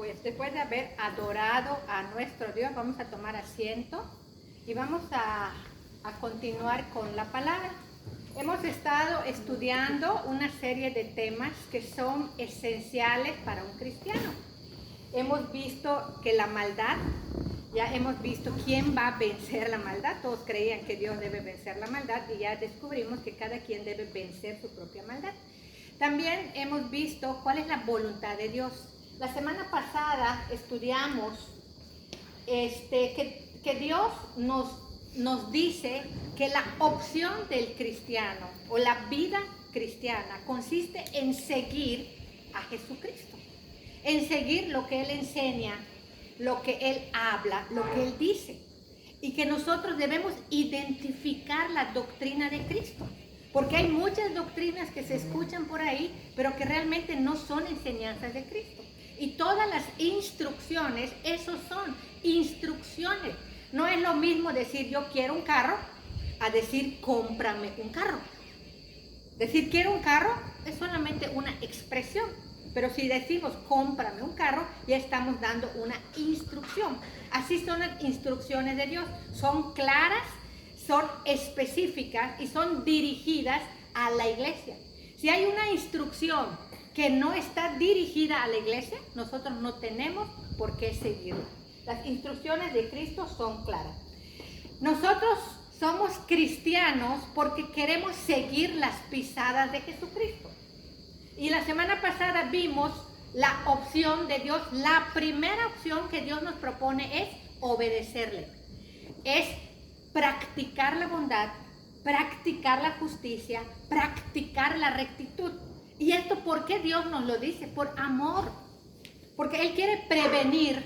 Pues después de haber adorado a nuestro Dios, vamos a tomar asiento y vamos a continuar con la palabra. Hemos estado estudiando una serie de temas que son esenciales para un cristiano. Hemos visto que la maldad, ya hemos visto quién va a vencer la maldad. Todos creían que Dios debe vencer la maldad y ya descubrimos que cada quien debe vencer su propia maldad. También hemos visto cuál es la voluntad de Dios. La semana pasada estudiamos que Dios nos dice que la opción del cristiano o la vida cristiana consiste en seguir a Jesucristo, en seguir lo que Él enseña, lo que Él habla, lo que Él dice, y que nosotros debemos identificar la doctrina de Cristo, porque hay muchas doctrinas que se escuchan por ahí, pero que realmente no son enseñanzas de Cristo. Y todas las instrucciones, esos son instrucciones. No es lo mismo decir yo quiero un carro a decir cómprame un carro. Decir quiero un carro es solamente una expresión, pero si decimos cómprame un carro, ya estamos dando una instrucción. Así son las instrucciones de Dios. Son claras, son específicas y son dirigidas a la iglesia. Si hay una instrucción que no está dirigida a la iglesia, nosotros no tenemos por qué seguirla. Las instrucciones de Cristo son claras. Nosotros somos cristianos porque queremos seguir las pisadas de Jesucristo. Y la semana pasada vimos la opción de Dios. La primera opción que Dios nos propone es obedecerle. Es practicar la bondad, practicar la justicia, practicar la rectitud. ¿Y esto por qué Dios nos lo dice? Por amor. Porque Él quiere prevenir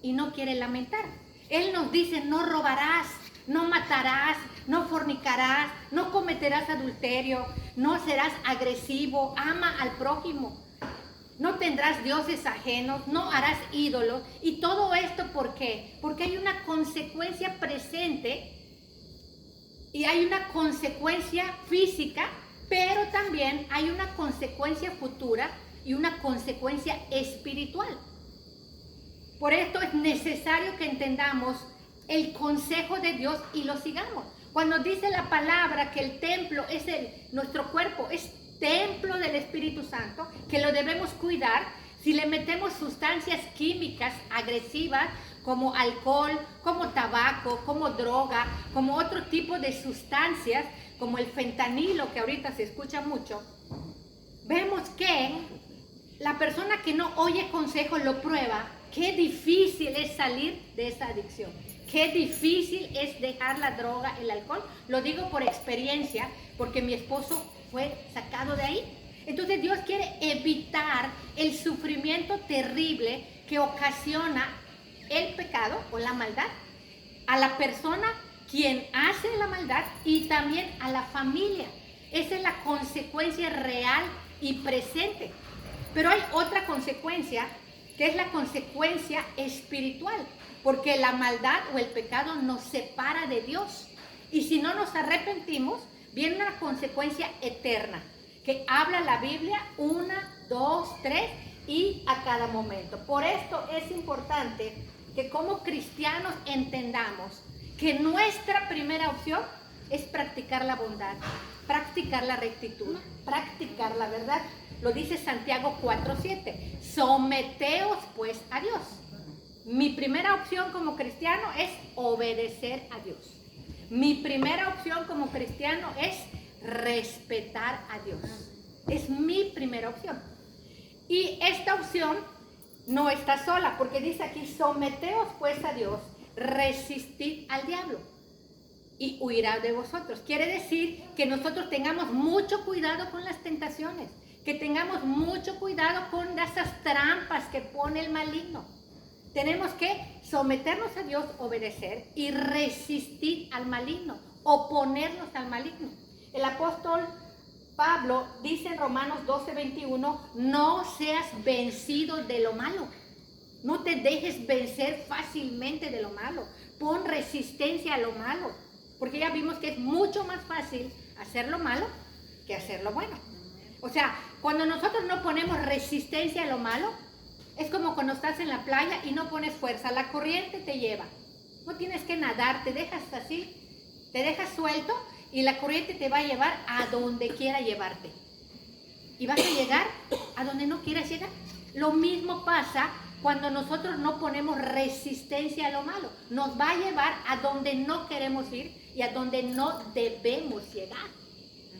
y no quiere lamentar. Él nos dice no robarás, no matarás, no fornicarás, no cometerás adulterio, no serás agresivo, ama al prójimo, no tendrás dioses ajenos, no harás ídolos. Y todo esto ¿por qué? Porque hay una consecuencia presente y hay una consecuencia física, pero también hay una consecuencia futura y una consecuencia espiritual. Por esto es necesario que entendamos el consejo de Dios y lo sigamos. Cuando dice la palabra que el templo es nuestro cuerpo, es templo del Espíritu Santo, que lo debemos cuidar. Si le metemos sustancias químicas agresivas como alcohol, como tabaco, como droga, como otro tipo de sustancias, como el fentanilo que ahorita se escucha mucho, vemos que la persona que no oye consejo lo prueba. Qué difícil es salir de esa adicción. Qué difícil es dejar la droga, el alcohol. Lo digo por experiencia, porque mi esposo fue sacado de ahí. Entonces Dios quiere evitar el sufrimiento terrible que ocasiona el pecado o la maldad a la persona quien hace la maldad y también a la familia. Esa es la consecuencia real y presente. Pero hay otra consecuencia, que es la consecuencia espiritual, porque la maldad o el pecado nos separa de Dios. Y si no nos arrepentimos, viene una consecuencia eterna, que habla la Biblia 1, 2, 3 y a cada momento. Por esto es importante que como cristianos entendamos que nuestra primera opción es practicar la bondad, practicar la rectitud, practicar la verdad. Lo dice Santiago 4:7. Someteos pues a Dios. Mi primera opción como cristiano es obedecer a Dios. Mi primera opción como cristiano es respetar a Dios. Es mi primera opción. Y esta opción no está sola, porque dice aquí, someteos pues a Dios, resistid al diablo y huirá de vosotros. Quiere decir que nosotros tengamos mucho cuidado con las tentaciones, que tengamos mucho cuidado con esas trampas que pone el maligno. Tenemos que someternos a Dios, obedecer y resistir al maligno, oponernos al maligno. El apóstol Pablo dice en Romanos 12:21, no seas vencido de lo malo. No te dejes vencer fácilmente de lo malo. Pon resistencia a lo malo. Porque ya vimos que es mucho más fácil hacer lo malo que hacer lo bueno. O sea, cuando nosotros no ponemos resistencia a lo malo, Es como cuando estás en la playa y no pones fuerza, la corriente te lleva. No tienes que nadar, te dejas así, te dejas suelto y la corriente te va a llevar a donde quiera llevarte. Y vas a llegar a donde no quieras llegar. Lo mismo pasa cuando nosotros no ponemos resistencia a lo malo. Nos va a llevar a donde no queremos ir y a donde no debemos llegar.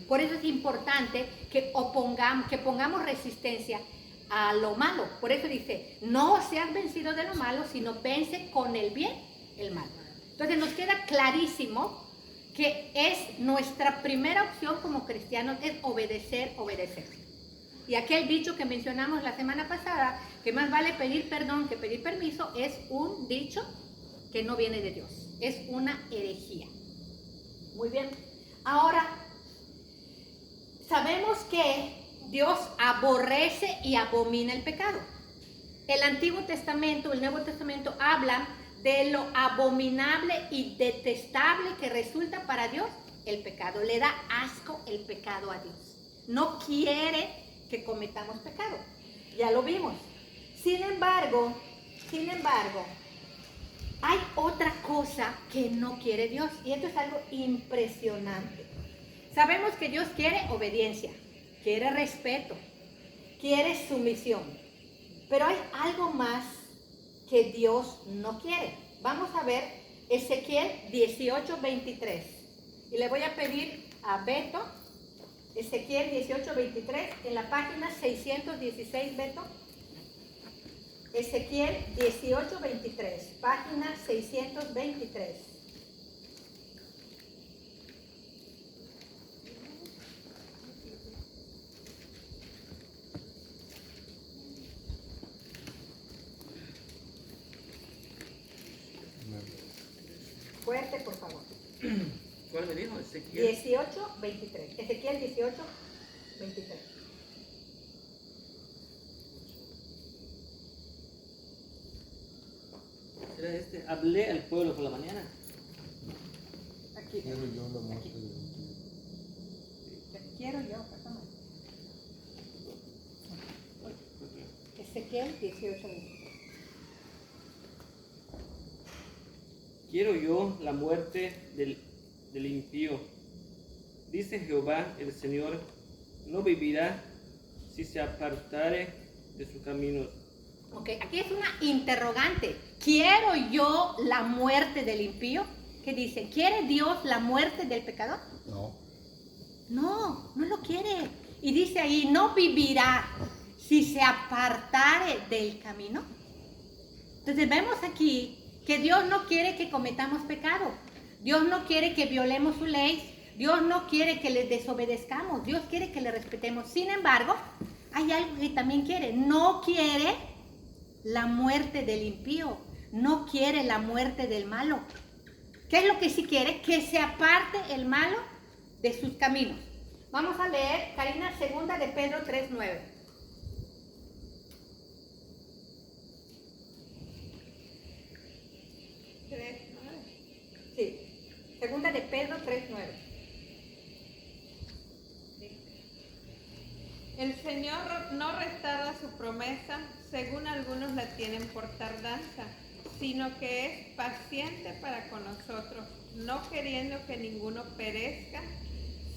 Por eso es importante que pongamos resistencia a lo malo. Por eso dice, no seas vencido de lo malo, sino vence con el bien el mal. Entonces nos queda clarísimo que es nuestra primera opción como cristianos, es obedecer. Y aquel dicho que mencionamos la semana pasada, que más vale pedir perdón que pedir permiso, es un dicho que no viene de Dios. Es una herejía. Muy bien. Ahora, sabemos que Dios aborrece y abomina el pecado. El Antiguo Testamento, el Nuevo Testamento hablan de lo abominable y detestable que resulta para Dios el pecado. Le da asco el pecado a Dios. No quiere que cometamos pecado. Ya lo vimos. Sin embargo, hay otra cosa que no quiere Dios. Y esto es algo impresionante. Sabemos que Dios quiere obediencia, quiere respeto, quiere sumisión. Pero hay algo más que Dios no quiere. Vamos a ver Ezequiel 18:23. Y le voy a pedir a Beto, Ezequiel 18:23, en la página 616, Beto. Ezequiel 18:23, página 623. Fuerte, por favor. ¿Cuál me dijo? Ezequiel 18:23. Ezequiel 18:23. ¿Será este? Hablé al pueblo por la mañana. Aquí. Quiero yo la muerte del impío. Quiero yo, perdón. Ezequiel 18:23. Quiero yo la muerte del impío. Dice Jehová el Señor, no vivirá si se apartare de sus caminos. Ok, aquí es una interrogante. ¿Quiero yo la muerte del impío? ¿Qué dice? ¿Quiere Dios la muerte del pecador? No. No, no lo quiere. Y dice ahí, no vivirá si se apartare del camino. Entonces vemos aquí que Dios no quiere que cometamos pecado. Dios no quiere que violemos su ley. Dios no quiere que le desobedezcamos. Dios quiere que le respetemos. Sin embargo, hay algo que también quiere. No quiere la muerte del impío. No quiere la muerte del malo. ¿Qué es lo que sí quiere? Que se aparte el malo de sus caminos. Vamos a leer, Karina, 2 de Pedro 3:9. Sí, 2 de Pedro 3:9. El Señor no retarda su promesa, según algunos la tienen por tardanza, sino que es paciente para con nosotros, no queriendo que ninguno perezca,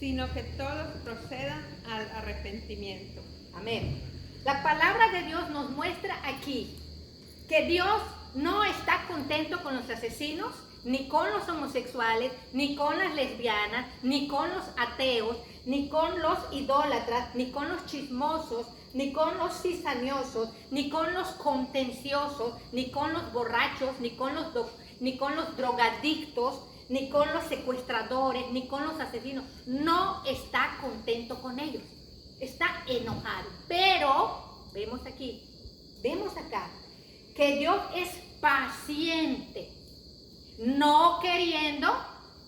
sino que todos procedan al arrepentimiento. Amén. La palabra de Dios nos muestra aquí que Dios no está contento con los asesinos, ni con los homosexuales, ni con las lesbianas, ni con los ateos, ni con los idólatras, ni con los chismosos, ni con los cizañosos, ni con los contenciosos, ni con los borrachos, ni con los drogadictos, ni con los secuestradores, ni con los asesinos. No está contento con ellos. Está enojado. Pero, vemos acá, que Dios es paciente, no queriendo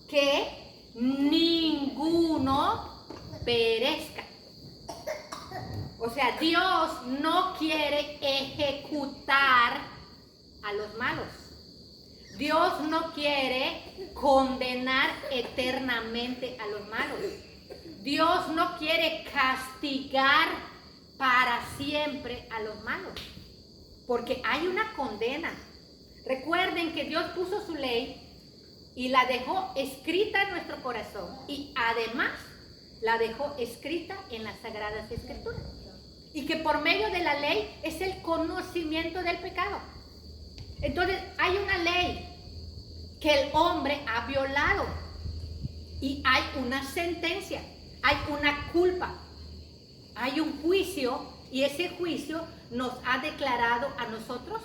que ninguno perezca. O sea, Dios no quiere ejecutar a los malos. Dios no quiere condenar eternamente a los malos. Dios no quiere castigar para siempre a los malos. porque hay una condena. Recuerden que Dios puso su ley y la dejó escrita en nuestro corazón, y además la dejó escrita en las Sagradas Escrituras. Y que por medio de la ley es el conocimiento del pecado. Entonces hay una ley que el hombre ha violado y hay una sentencia, hay una culpa, hay un juicio, y ese juicio nos ha declarado a nosotros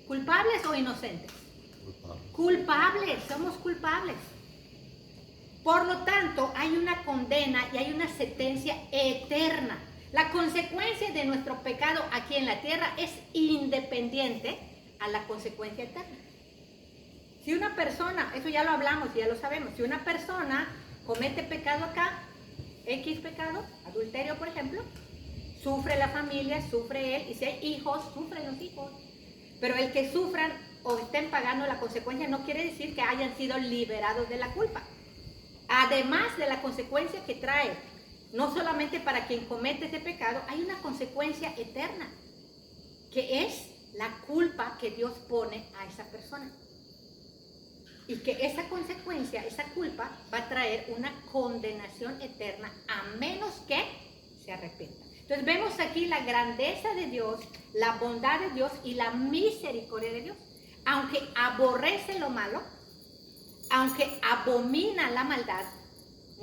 culpables o inocentes. Culpables, somos culpables. Por lo tanto, hay una condena y hay una sentencia eterna. La consecuencia de nuestro pecado aquí en la tierra es independiente a la consecuencia eterna. Si una persona, eso ya lo hablamos, ya lo sabemos, si una persona comete pecado acá, X pecado, adulterio por ejemplo, sufre la familia, sufre él, y si hay hijos, sufren los hijos. Pero el que sufran o estén pagando la consecuencia no quiere decir que hayan sido liberados de la culpa. Además de la consecuencia que trae, no solamente para quien comete ese pecado, hay una consecuencia eterna, que es la culpa que Dios pone a esa persona. Y que esa consecuencia, esa culpa, va a traer una condenación eterna, a menos que se arrepienta. Entonces vemos aquí la grandeza de Dios, la bondad de Dios y la misericordia de Dios. Aunque aborrece lo malo, aunque abomina la maldad,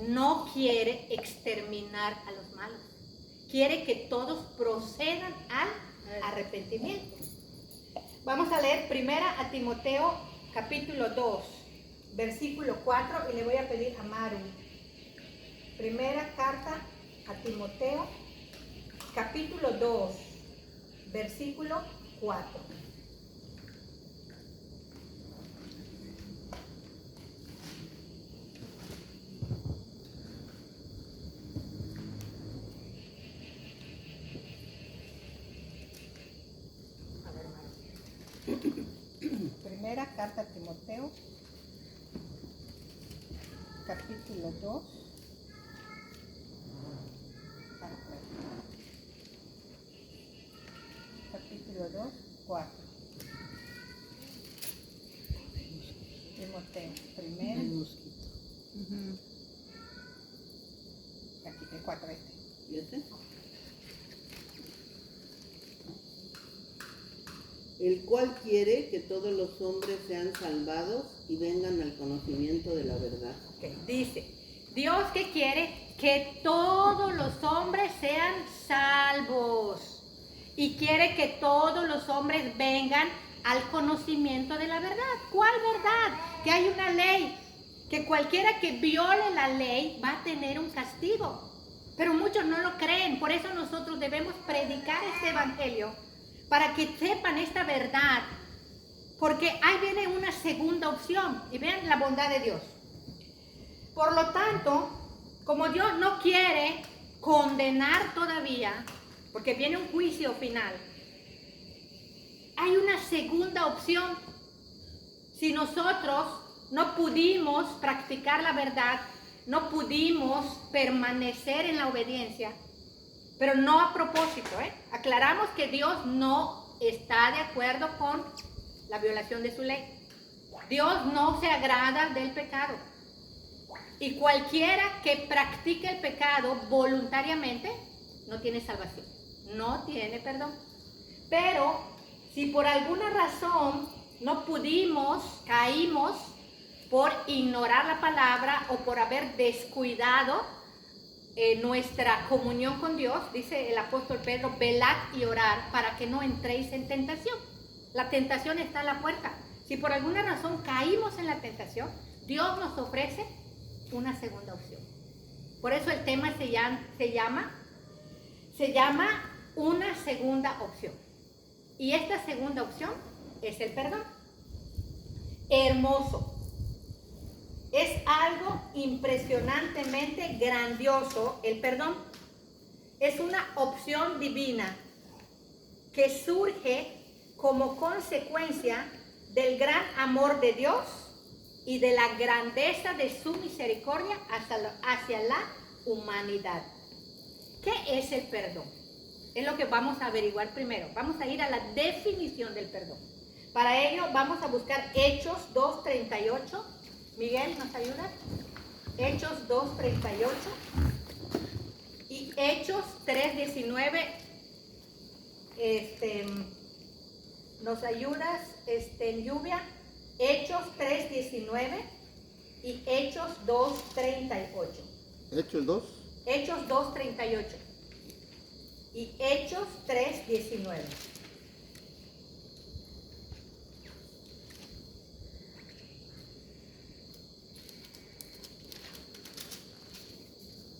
no quiere exterminar a los malos. Quiere que todos procedan al arrepentimiento. Vamos a leer primera a Timoteo capítulo 2, versículo 4, y le voy a pedir a Maru. Primera carta a Timoteo capítulo 2, versículo 4. Primera carta a Timoteo, capítulo 2, capítulo 2, 4. Timoteo, primero. Aquí, el 4 este. ¿Y este? El cual quiere que todos los hombres sean salvados y vengan al conocimiento de la verdad. Okay. Dice, Dios que quiere que todos los hombres sean salvos y quiere que todos los hombres vengan al conocimiento de la verdad. ¿Cuál verdad? Que hay una ley, que cualquiera que viole la ley va a tener un castigo. Pero muchos no lo creen, por eso nosotros debemos predicar este evangelio, para que sepan esta verdad, porque ahí viene una segunda opción, y vean la bondad de Dios. Por lo tanto, como Dios no quiere condenar todavía, porque viene un juicio final, hay una segunda opción. Si nosotros no pudimos practicar la verdad, no pudimos permanecer en la obediencia, pero no a propósito, aclaramos que Dios no está de acuerdo con la violación de su ley. Dios no se agrada del pecado. Y cualquiera que practique el pecado voluntariamente no tiene salvación, no tiene perdón. Pero si por alguna razón no pudimos, caímos por ignorar la palabra o por haber descuidado nuestra comunión con Dios, dice el apóstol Pedro, velad y orad para que no entréis en tentación. La tentación está a la puerta. Si por alguna razón caímos en la tentación, Dios nos ofrece una segunda opción. Por eso el tema se llama una segunda opción. Y esta segunda opción es el perdón. Hermoso. Es algo impresionantemente grandioso el perdón. Es una opción divina que surge como consecuencia del gran amor de Dios y de la grandeza de su misericordia hacia la humanidad. ¿Qué es el perdón? Es lo que vamos a averiguar primero. Vamos a ir a la definición del perdón. Para ello vamos a buscar Hechos 2:38. Miguel, ¿nos ayuda? Hechos 2:38 y Hechos 3:19. ¿Nos ayudas, Lluvia? Hechos 3:19 y Hechos 2:38. Hechos 2. Hechos 2:38 y Hechos 3:19.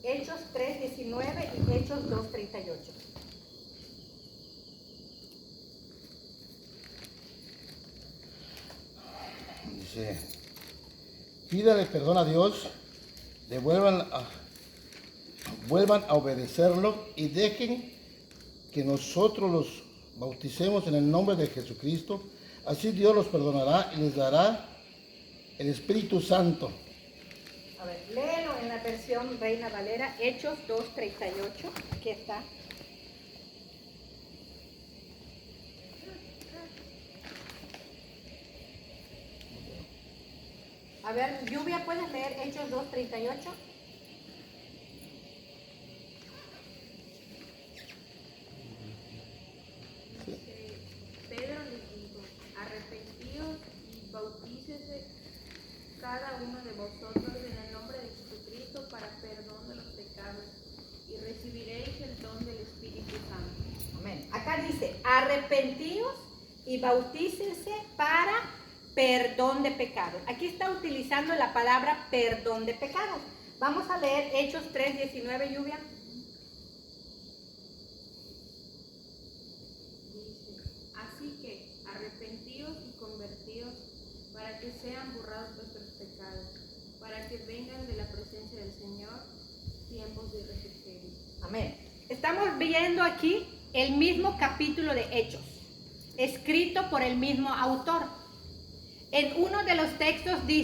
Hechos 3:19 y Hechos 2:38. Dice, pídale perdón a Dios, vuelvan a obedecerlo y dejen que nosotros los bauticemos en el nombre de Jesucristo. Así Dios los perdonará y les dará el Espíritu Santo. A ver, léelo en la versión Reina Valera, Hechos 2:38. Aquí está. A ver, Lluvia, ¿puedes leer Hechos 2:38? Pedro les dijo, arrepentíos y bautícese cada uno de vosotros en el nombre de Jesucristo para perdón de los pecados y recibiréis el don del Espíritu Santo. Amén. Acá dice, arrepentíos y bautícense para perdón de pecados. Aquí está utilizando la palabra perdón de pecados. Vamos a leer Hechos 3:19, Lluvia. Así que arrepentíos y convertíos para que sean borrados vuestros pecados, para que vengan de la presencia del Señor tiempos de refrigerio. Amén. Estamos viendo aquí el mismo capítulo de Hechos, escrito por el mismo autor. En uno de los textos dice,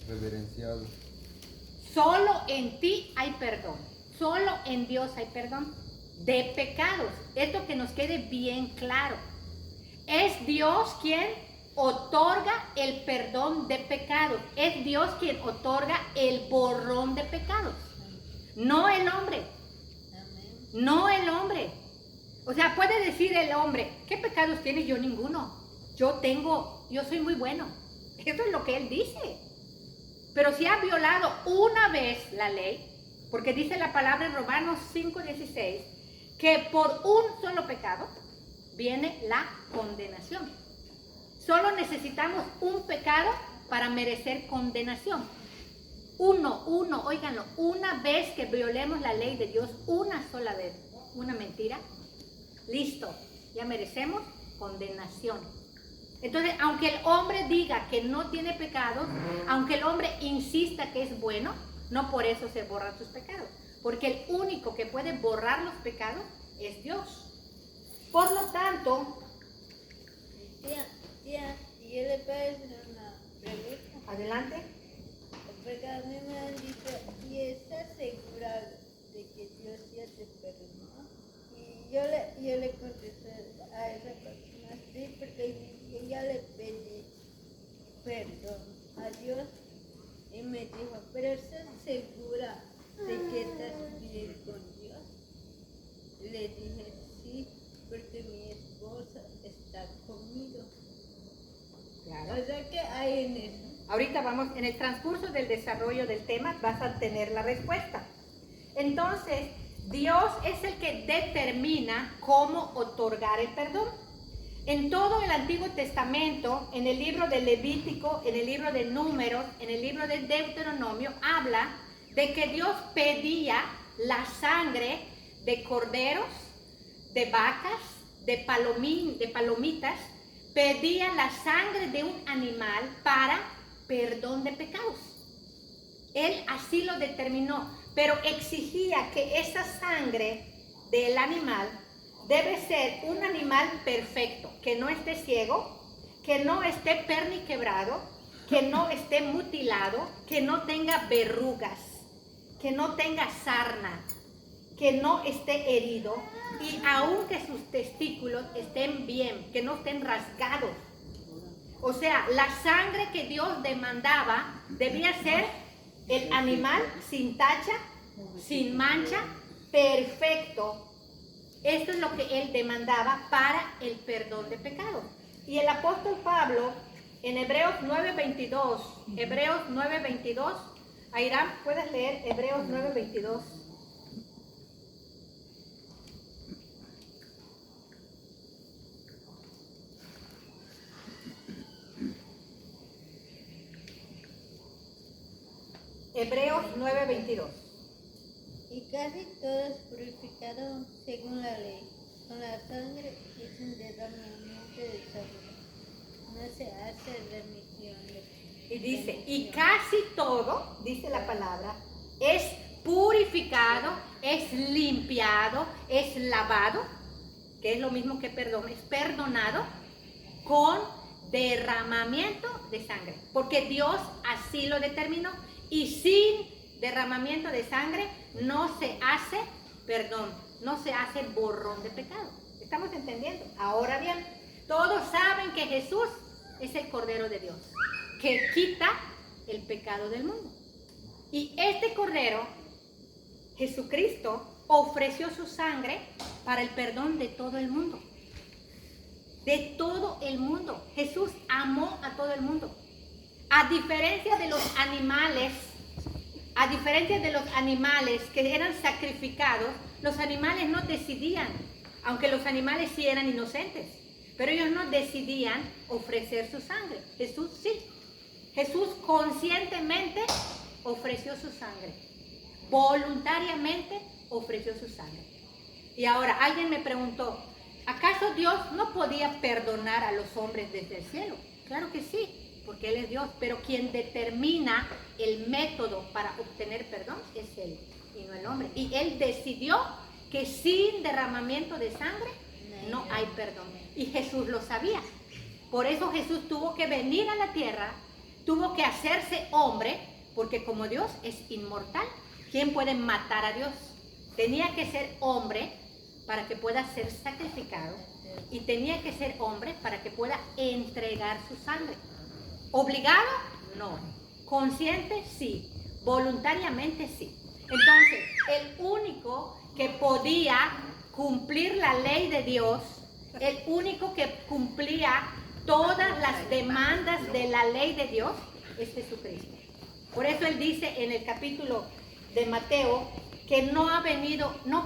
Reverenciado. solo en ti hay perdón, solo en Dios hay perdón de pecados. Esto que nos quede bien claro. Es Dios quien otorga el perdón de pecados. Es Dios quien otorga el borrón de pecados. No el hombre. No el hombre. O sea, puede decir el hombre, ¿qué pecados tiene? Yo ninguno. Yo soy muy bueno. Eso es lo que él dice. Pero si ha violado una vez la ley, porque dice la palabra en Romanos 5:16, que por un solo pecado viene la condenación. Solo necesitamos un pecado para merecer condenación. Óiganlo, una vez que violemos la ley de Dios, una sola vez, una mentira, listo, ya merecemos condenación. Entonces, aunque el hombre diga que no tiene pecados, aunque el hombre insista que es bueno, no por eso se borran sus pecados. Porque el único que puede borrar los pecados es Dios. Por lo tanto, Tía, yo le puedo hacer una pregunta. adelante. Porque a mí me han dicho, ¿y estás segura de que Dios ya te perdonó? Y yo le contesté a esa persona, sí, porque yo ya le pedí perdón a Dios. Y me dijo, ¿pero estás segura de que estás bien con Dios? Le dije, sí, porque mi esposa está conmigo. Claro. O sea que hay en eso. Ahorita vamos, en el transcurso del desarrollo del tema vas a tener la respuesta. Entonces, Dios es el que determina cómo otorgar el perdón. En todo el Antiguo Testamento, en el libro de Levítico, en el libro de Números, en el libro de Deuteronomio, habla de que Dios pedía la sangre de corderos, de vacas, de palomitas, pedía la sangre de un animal para perdón de pecados. Él así lo determinó, pero exigía que esa sangre del animal debe ser un animal perfecto, que no esté ciego, que no esté perniquebrado, que no esté mutilado, que no tenga verrugas, que no tenga sarna, que no esté herido y aunque sus testículos estén bien, que no estén rasgados. O sea, la sangre que Dios demandaba debía ser el animal sin tacha, sin mancha, perfecto. Esto es lo que Él demandaba para el perdón de pecados. Y el apóstol Pablo, en Hebreos 9:22, Airam, ¿puedes leer Hebreos 9:22? Hebreos 9:22. Y casi todo es purificado según la ley, con la sangre y sin derramamiento de sangre. No se hace remisión de Y dice, y casi todo, dice la palabra, es purificado, es limpiado, es lavado, que es lo mismo que perdón, es perdonado con derramamiento de sangre. Porque Dios así lo determinó. Y sin derramamiento de sangre no se hace perdón, no se hace borrón de pecado. ¿Estamos entendiendo? Ahora bien, todos saben que Jesús es el Cordero de Dios, que quita el pecado del mundo. Y este Cordero, Jesucristo, ofreció su sangre para el perdón de todo el mundo. De todo el mundo. Jesús amó a todo el mundo. A diferencia de los animales que eran sacrificados, los animales no decidían, aunque los animales sí eran inocentes, pero ellos no decidían ofrecer su sangre. Jesús sí. Jesús conscientemente ofreció su sangre. Voluntariamente ofreció su sangre. Y ahora alguien me preguntó, ¿acaso Dios no podía perdonar a los hombres desde el cielo? Claro que sí, porque Él es Dios, pero quien determina el método para obtener perdón es Él y no el hombre. Y Él decidió que sin derramamiento de sangre no hay perdón. Y Jesús lo sabía. Por eso Jesús tuvo que venir a la tierra, tuvo que hacerse hombre, porque como Dios es inmortal, ¿quién puede matar a Dios? Tenía que ser hombre para que pueda ser sacrificado y tenía que ser hombre para que pueda entregar su sangre. ¿Obligado? No. ¿Consciente? Sí. Voluntariamente sí. Entonces, el único que podía cumplir la ley de Dios, el único que cumplía todas las demandas de la ley de Dios, es Jesucristo. Por eso Él dice en el capítulo de Mateo que no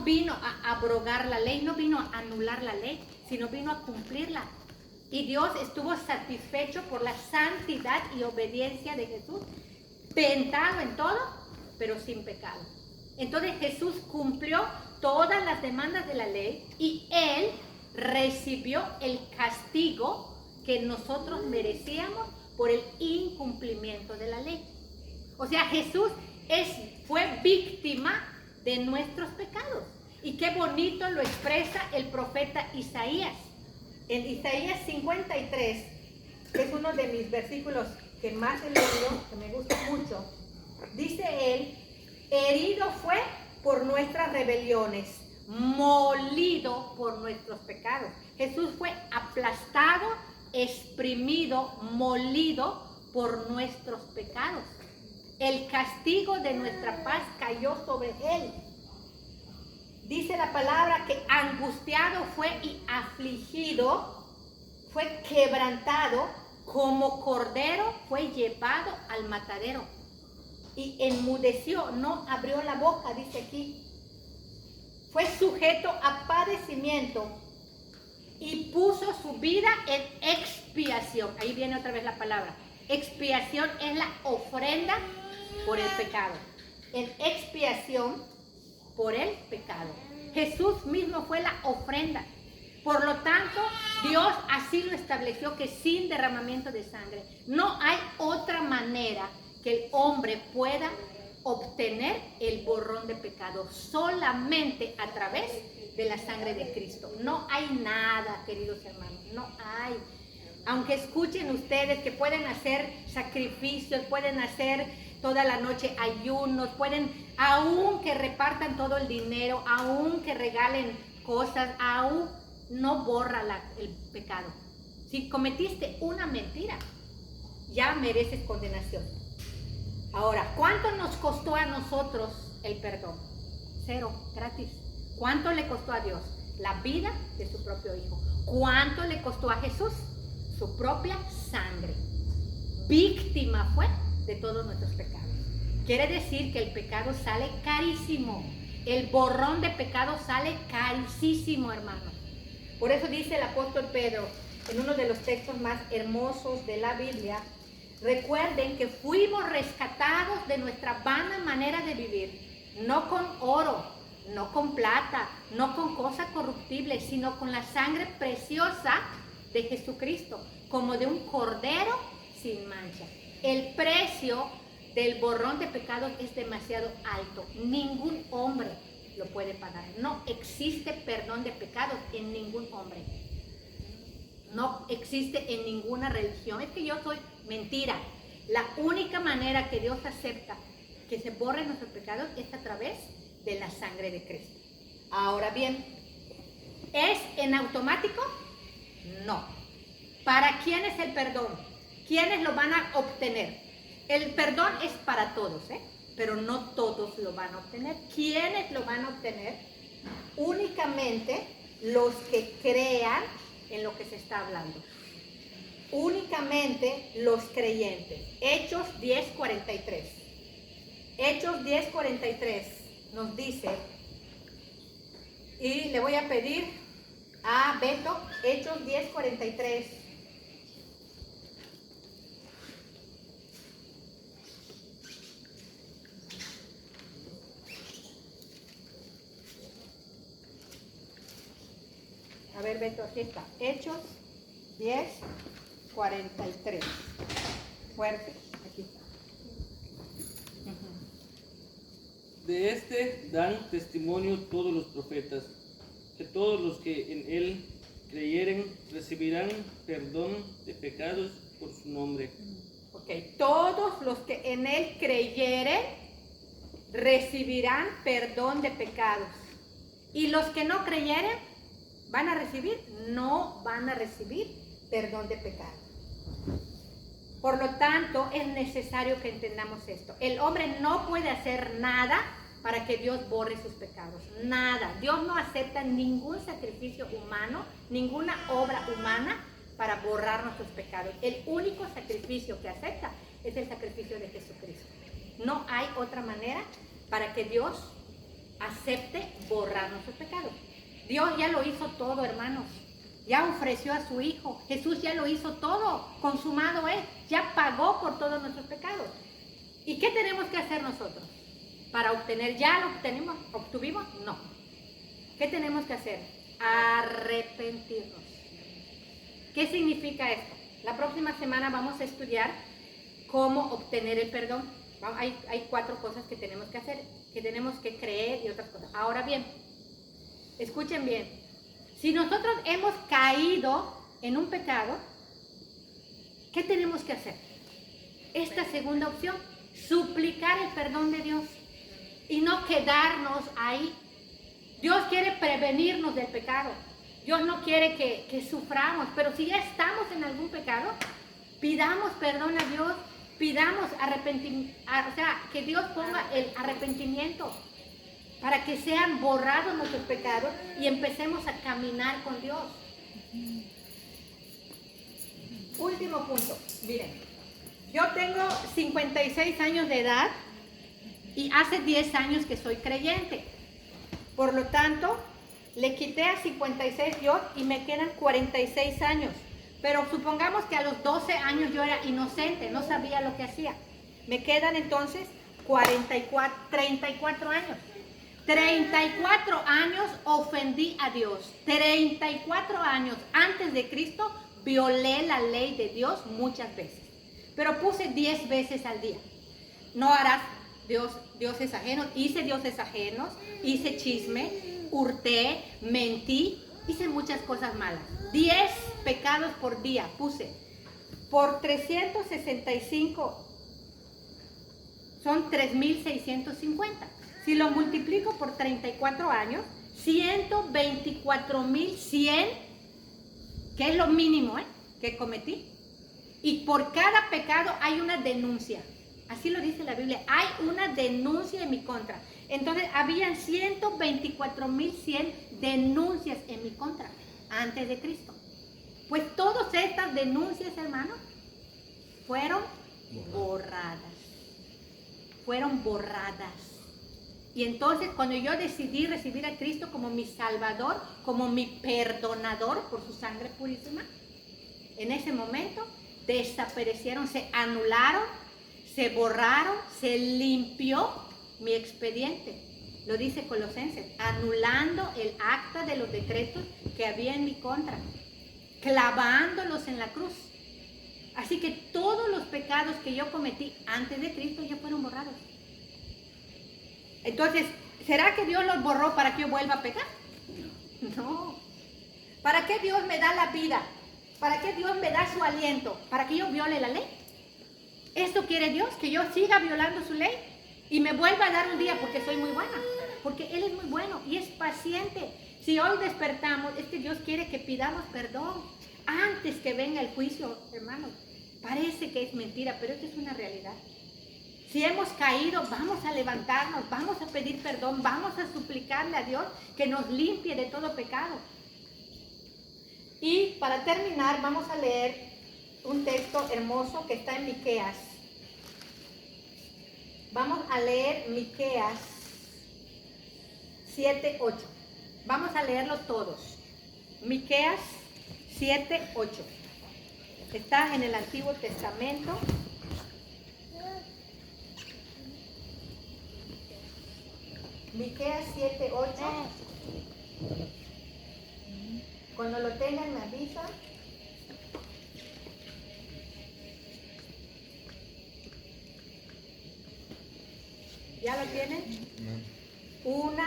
vino a abrogar la ley, no vino a anular la ley, sino vino a cumplirla. Y Dios estuvo satisfecho por la santidad y obediencia de Jesús, tentado en todo, pero sin pecado. Entonces Jesús cumplió todas las demandas de la ley y Él recibió el castigo que nosotros merecíamos por el incumplimiento de la ley. O sea, Jesús fue víctima de nuestros pecados. Y qué bonito lo expresa el profeta Isaías. En Isaías 53, que es uno de mis versículos que más he leído, que me gusta mucho, dice él: herido fue por nuestras rebeliones, molido por nuestros pecados. Jesús fue aplastado, exprimido, molido por nuestros pecados. El castigo de nuestra paz cayó sobre él. Dice la palabra que angustiado fue y afligido, fue quebrantado, como cordero fue llevado al matadero. Y enmudeció, no abrió la boca, dice aquí. Fue sujeto a padecimiento y puso su vida en expiación. Ahí viene otra vez la palabra. Expiación es la ofrenda por el pecado. En expiación por el pecado. Jesús mismo fue la ofrenda. Por lo tanto, Dios así lo estableció, que sin derramamiento de sangre no hay otra manera que el hombre pueda obtener el borrón de pecado, solamente a través de la sangre de Cristo. No hay nada, queridos hermanos, no hay. Aunque escuchen ustedes que pueden hacer sacrificios, pueden hacer toda la noche ayunos, pueden, aún que repartan todo el dinero, aún que regalen cosas, aún no borra el pecado. Si cometiste una mentira, ya mereces condenación. Ahora, ¿cuánto nos costó a nosotros el perdón? 0, gratis. ¿Cuánto le costó a Dios? La vida de su propio Hijo. ¿Cuánto le costó a Jesús? Su propia sangre. Víctima fue de todos nuestros pecados. Quiere decir que el pecado sale carísimo. El borrón de pecado sale carísimo, hermano. Por eso dice el apóstol Pedro, en uno de los textos más hermosos de la Biblia: recuerden que fuimos rescatados de nuestra vana manera de vivir, no con oro, no con plata, no con cosas corruptibles, sino con la sangre preciosa de Jesucristo, como de un cordero sin mancha. El precio del borrón de pecados es demasiado alto. Ningún hombre lo puede pagar. No existe perdón de pecados en ningún hombre. No existe en ninguna religión. Es que yo soy mentira. La única manera que Dios acepta que se borren nuestros pecados es a través de la sangre de Cristo. Ahora bien, ¿es en automático? No. ¿Para quién es el perdón? ¿Quiénes lo van a obtener? El perdón es para todos, pero no todos lo van a obtener. ¿Quiénes lo van a obtener? Únicamente los que crean en lo que se está hablando. Únicamente los creyentes. Hechos 10:43. Hechos 10:43 nos dice, y le voy a pedir a Beto, Hechos 10:43. A ver, Beto, aquí está. Hechos 10:43. Fuerte, aquí está. De este dan testimonio todos los profetas, que todos los que en él creyeren recibirán perdón de pecados por su nombre. Ok, todos los que en él creyeren recibirán perdón de pecados. Y los que no creyeren, ¿van a recibir? No van a recibir perdón de pecado. Por lo tanto, es necesario que entendamos esto. El hombre no puede hacer nada para que Dios borre sus pecados. Nada. Dios no acepta ningún sacrificio humano, ninguna obra humana para borrar nuestros pecados. El único sacrificio que acepta es el sacrificio de Jesucristo. No hay otra manera para que Dios acepte borrar nuestros pecados. Dios ya lo hizo todo, hermanos. Ya ofreció a su Hijo. Jesús ya lo hizo todo. Consumado es. Ya pagó por todos nuestros pecados. ¿Y qué tenemos que hacer nosotros para obtener? ¿Ya lo obtuvimos? No. ¿Qué tenemos que hacer? Arrepentirnos. ¿Qué significa esto? La próxima semana vamos a estudiar cómo obtener el perdón. Hay 4 cosas que tenemos que hacer, que tenemos que creer y otras cosas. Ahora bien, escuchen bien. Si nosotros hemos caído en un pecado, ¿qué tenemos que hacer? Esta segunda opción, suplicar el perdón de Dios y no quedarnos ahí. Dios quiere prevenirnos del pecado. Dios no quiere que suframos, pero si ya estamos en algún pecado, pidamos perdón a Dios, pidamos arrepentimiento, o sea, que Dios ponga el arrepentimiento para que sean borrados nuestros pecados y empecemos a caminar con Dios. Último punto, miren, yo tengo 56 años de edad y hace 10 años que soy creyente. Por lo tanto, le quité a 56 yo y me quedan 46 años. Pero supongamos que a los 12 años yo era inocente, no sabía lo que hacía. Me quedan entonces 34 años. 34 años ofendí a Dios. 34 años antes de Cristo violé la ley de Dios muchas veces. Pero puse 10 veces al día. No harás dioses ajenos. Hice dioses ajenos, hice chisme, hurté, mentí, hice muchas cosas malas. 10 pecados por día puse. Por 365 son 3,650. Si lo multiplico por 34 años, 124,100, que es lo mínimo que cometí. Y por cada pecado hay una denuncia. Así lo dice la Biblia. Hay una denuncia en mi contra. Entonces, habían 124,100 denuncias en mi contra antes de Cristo. Pues todas estas denuncias, hermanos, fueron borradas. Fueron borradas. Y entonces, cuando yo decidí recibir a Cristo como mi Salvador, como mi perdonador por su sangre purísima, en ese momento desaparecieron, se anularon, se borraron, se limpió mi expediente. Lo dice Colosenses, anulando el acta de los decretos que había en mi contra, clavándolos en la cruz. Así que todos los pecados que yo cometí antes de Cristo ya fueron borrados. Entonces, ¿será que Dios los borró para que yo vuelva a pecar? No. ¿Para qué Dios me da la vida? ¿Para qué Dios me da su aliento? ¿Para que yo viole la ley? ¿Esto quiere Dios? ¿Que yo siga violando su ley? Y me vuelva a dar un día porque soy muy buena. Porque Él es muy bueno y es paciente. Si hoy despertamos, es que Dios quiere que pidamos perdón antes que venga el juicio, hermanos. Parece que es mentira, pero esto es una realidad. Si hemos caído, vamos a levantarnos, vamos a pedir perdón, vamos a suplicarle a Dios que nos limpie de todo pecado. Y para terminar, vamos a leer un texto hermoso que está en Miqueas. Vamos a leer Miqueas 7:8. Vamos a leerlo todos. Miqueas 7:8. Está en el Antiguo Testamento. Miqueas 7:8. Cuando lo tengan me avisan. ¿Ya lo tienen? 1,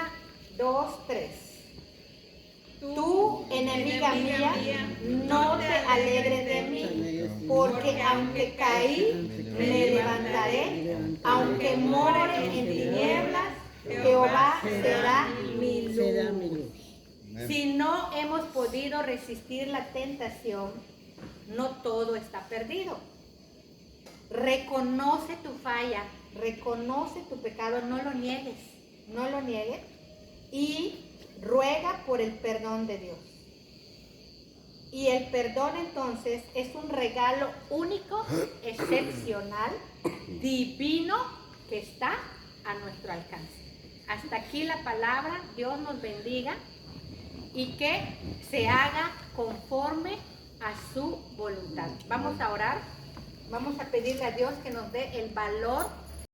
2, 3. Tú, enemiga mía, no te alegres de mí, porque aunque caí, me levantaré, aunque more en tinieblas, Jehová será mi luz. Si no hemos podido resistir la tentación, no todo está perdido. Reconoce tu falla, reconoce tu pecado, no lo niegues y ruega por el perdón de Dios. Y el perdón entonces es un regalo único, excepcional, divino, que está a nuestro alcance. Hasta aquí la palabra. Dios nos bendiga y que se haga conforme a su voluntad. Vamos a orar. Vamos a pedirle a Dios que nos dé el valor